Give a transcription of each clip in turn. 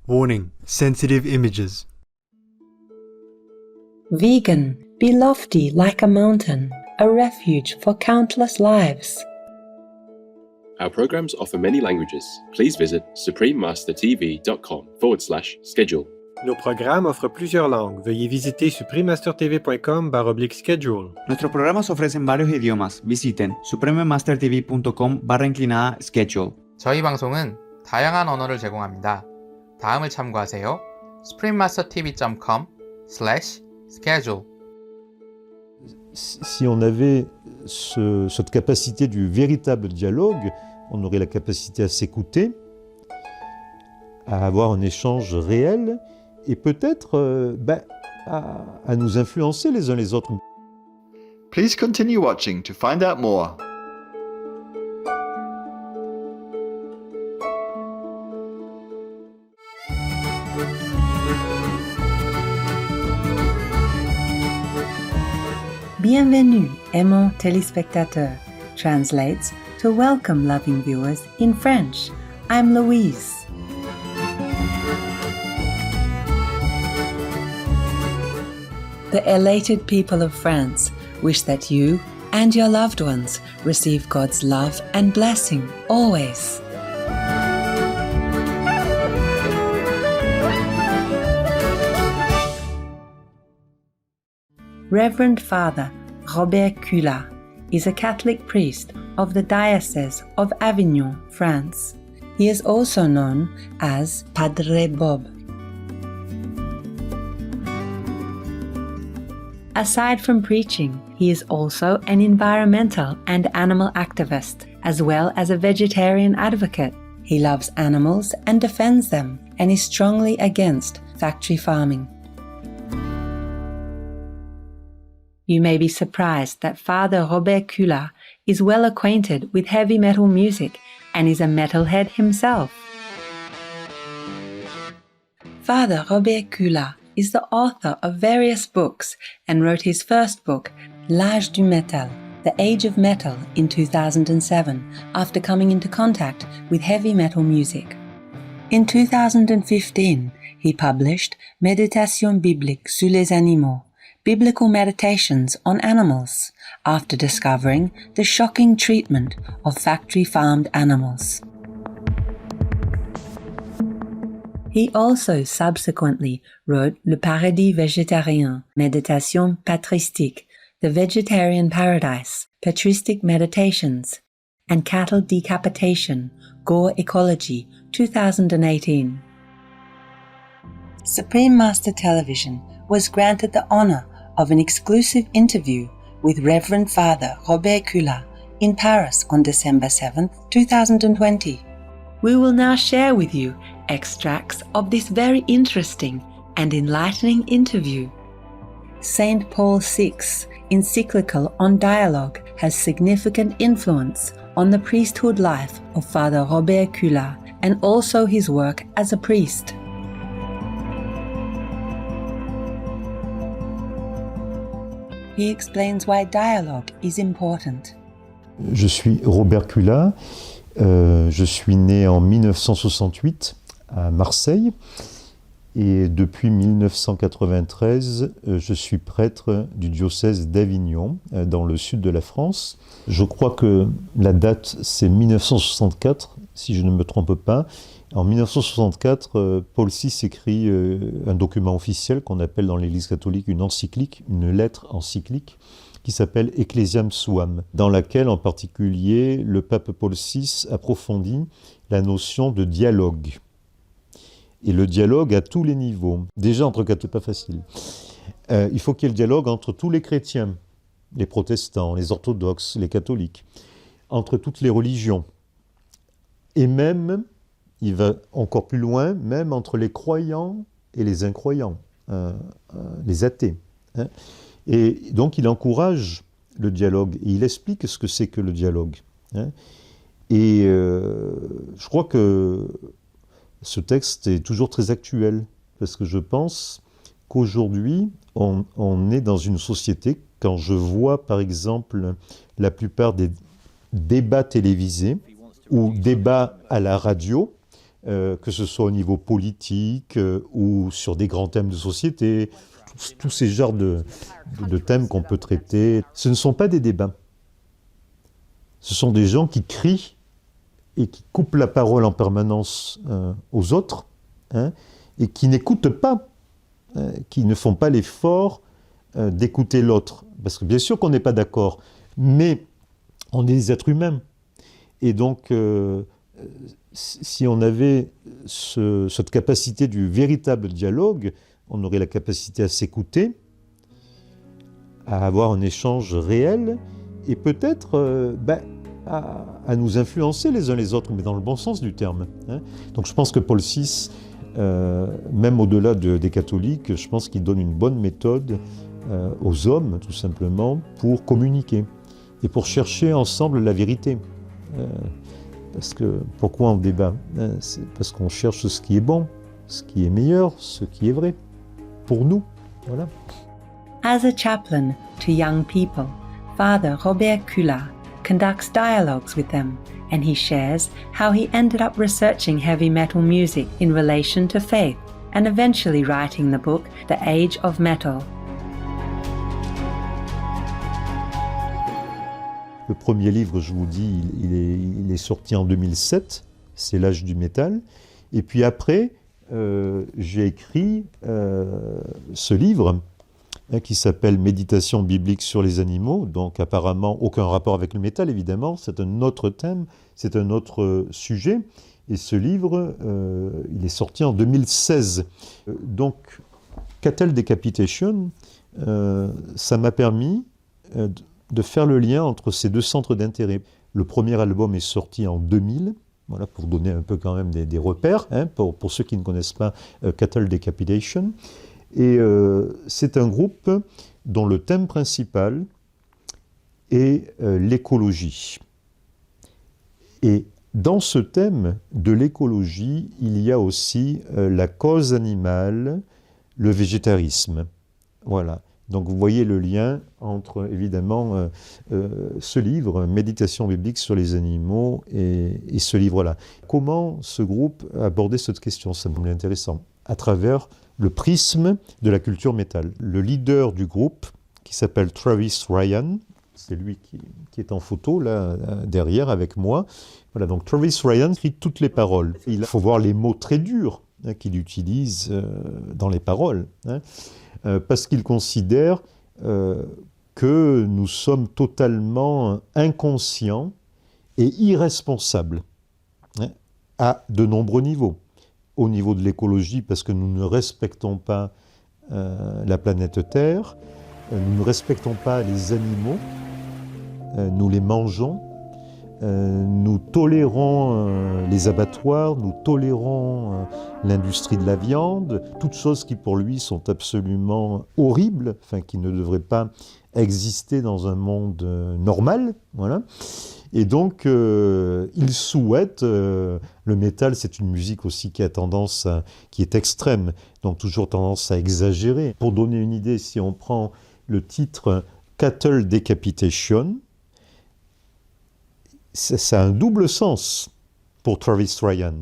Warning: sensitive images. Vegan, be lofty like a mountain, a refuge for countless lives. Our programs offer many languages. Please visit suprememastertv.com/schedule. Nos programmes offrent plusieurs langues. Veuillez visiter suprememastertv.com/schedule. Nuestros programas ofrecen varios idiomas. Visiten suprememastertv.com/schedule. 저희 방송은 다양한 언어를 제공합니다. 다음을 참고하세요. suprememastertv.com/schedule. Si on avait cette capacité du véritable dialogue, on aurait la capacité à s'écouter, à avoir un échange réel et peut-être à nous influencer les uns les autres. Please continue watching to find out more. Bienvenue, aimants téléspectateurs, translates to welcome loving viewers in French. I'm Louise. The elated people of France wish that you and your loved ones receive God's love and blessing always. Reverend Father Robert Culat is a Catholic priest of the Diocese of Avignon, France. He is also known as Padre Bob. Aside from preaching, he is also an environmental and animal activist, as well as a vegetarian advocate. He loves animals and defends them, and is strongly against factory farming. You may be surprised that Father Robert Culat is well acquainted with heavy metal music and is a metalhead himself. Father Robert Culat is the author of various books and wrote his first book, L'Âge du Métal, The Age of Metal, in 2007 after coming into contact with heavy metal music. In 2015, he published Méditation biblique sur les animaux, Biblical Meditations on Animals, after discovering the shocking treatment of factory-farmed animals. He also subsequently wrote Le Paradis Végétarien, Méditation Patristique, The Vegetarian Paradise, Patristic Meditations, and Cattle Decapitation, Gore Ecology, 2018. Supreme Master Television was granted the honor of an exclusive interview with Reverend Father Robert Culat in Paris on December 7, 2020. We will now share with you extracts of this very interesting and enlightening interview. St. Paul VI's encyclical on dialogue has significant influence on the priesthood life of Father Robert Culat and also his work as a priest. He explains why dialogue is important. Je suis Robert Culat, je suis né en 1968 à Marseille et depuis 1993, je suis prêtre du diocèse d'Avignon dans le sud de la France. Je crois que la date c'est 1964, si je ne me trompe pas. En 1964, Paul VI écrit un document officiel qu'on appelle dans l'Église catholique une encyclique, une lettre encyclique, qui s'appelle Ecclesiam Suam, dans laquelle en particulier le pape Paul VI approfondit la notion de dialogue. Et le dialogue à tous les niveaux. Déjà entre catholiques, c'est pas facile. Il faut qu'il y ait le dialogue entre tous les chrétiens, les protestants, les orthodoxes, les catholiques, entre toutes les religions. Et même, il va encore plus loin, même entre les croyants et les incroyants, les athées. Hein. Et donc il encourage le dialogue, et il explique ce que c'est que le dialogue. Hein. Et je crois que ce texte est toujours très actuel, parce que je pense qu'aujourd'hui, on est dans une société, quand je vois par exemple la plupart des débats télévisés, ou débats à la radio, que ce soit au niveau politique ou sur des grands thèmes de société, tous ces genres de thèmes qu'on peut traiter. Ce ne sont pas des débats. Ce sont des gens qui crient et qui coupent la parole en permanence aux autres, hein, et qui n'écoutent pas, qui ne font pas l'effort d'écouter l'autre. Parce que bien sûr qu'on n'est pas d'accord, mais on est des êtres humains. Et donc, si on avait cette capacité du véritable dialogue, on aurait la capacité à s'écouter, à avoir un échange réel, et peut-être à nous influencer les uns les autres, mais dans le bon sens du terme. Hein. Donc je pense que Paul VI, même au-delà des catholiques, je pense qu'il donne une bonne méthode aux hommes, tout simplement, pour communiquer et pour chercher ensemble la vérité. Parce que pourquoi on débat? C'est parce qu'on cherche ce qui est bon, ce qui est meilleur, ce qui est vrai, pour nous. Voilà. As a chaplain to young people, Father Robert Kula conducts dialogues with them, and he shares how he ended up researching heavy metal music in relation to faith and eventually writing the book The Age of Metal. Le premier livre, je vous dis, il est sorti en 2007, c'est L'Âge du métal. Et puis après, j'ai écrit ce livre qui s'appelle Méditation biblique sur les animaux, donc apparemment aucun rapport avec le métal, évidemment, c'est un autre thème, c'est un autre sujet. Et ce livre, il est sorti en 2016. Donc, Cattle Decapitation, ça m'a permis de faire le lien entre ces deux centres d'intérêt. Le premier album est sorti en 2000, voilà, pour donner un peu quand même des repères, hein, pour ceux qui ne connaissent pas Cattle Decapitation. Et c'est un groupe dont le thème principal est l'écologie. Et dans ce thème de l'écologie, il y a aussi la cause animale, le végétarisme. Voilà. Donc vous voyez le lien entre, évidemment, ce livre, Méditation biblique sur les animaux, et ce livre-là. Comment ce groupe a abordé cette question? Ça me semble intéressant. À travers le prisme de la culture métal. Le leader du groupe, qui s'appelle Travis Ryan, c'est lui qui est en photo, là, derrière, avec moi. Voilà, donc Travis Ryan écrit toutes les paroles. Il faut voir les mots très durs qu'il utilise dans les paroles, hein, parce qu'il considère que nous sommes totalement inconscients et irresponsables, hein, à de nombreux niveaux. Au niveau de l'écologie, parce que nous ne respectons pas la planète Terre, nous ne respectons pas les animaux, nous les mangeons, nous tolérons les abattoirs, nous tolérons l'industrie de la viande, toutes choses qui pour lui sont absolument horribles, enfin qui ne devraient pas exister dans un monde normal, voilà. Et donc, il souhaite, le métal, c'est une musique aussi qui a tendance qui est extrême, donc toujours tendance à exagérer. Pour donner une idée, si on prend le titre Cattle Decapitation, ça a un double sens pour Travis Ryan.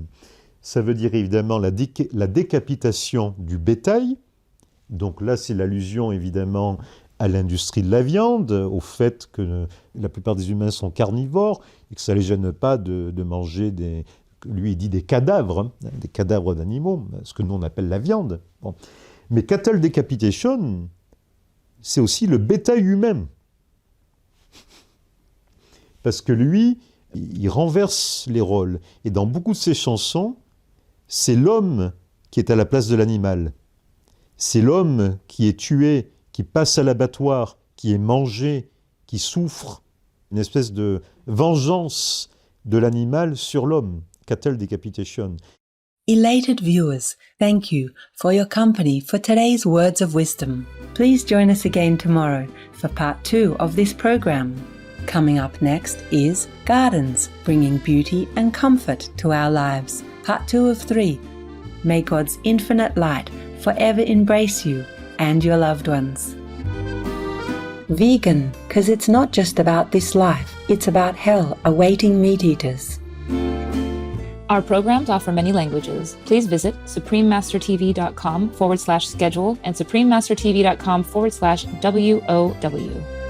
Ça veut dire évidemment la décapitation du bétail, donc là c'est l'allusion évidemment à l'industrie de la viande, au fait que la plupart des humains sont carnivores et que ça ne les gêne pas de manger lui il dit des cadavres d'animaux, ce que nous on appelle la viande. Bon. Mais Cattle Decapitation, c'est aussi le bétail humain. Parce que lui, il renverse les rôles. Et dans beaucoup de ses chansons, c'est l'homme qui est à la place de l'animal. C'est l'homme qui est tué, qui passe à l'abattoir, qui est mangé, qui souffre, une espèce de vengeance de l'animal sur l'homme, Cattle Decapitation. Elated viewers, thank you for your company for today's Words of Wisdom. Please join us again tomorrow for part 2 of this program. Coming up next is Gardens, bringing beauty and comfort to our lives. Part 2 of 3. May God's infinite light forever embrace you and your loved ones. Vegan, 'cause it's not just about this life, it's about hell awaiting meat eaters. Our programs offer many languages. Please visit suprememastertv.com/schedule and suprememastertv.com/WOW.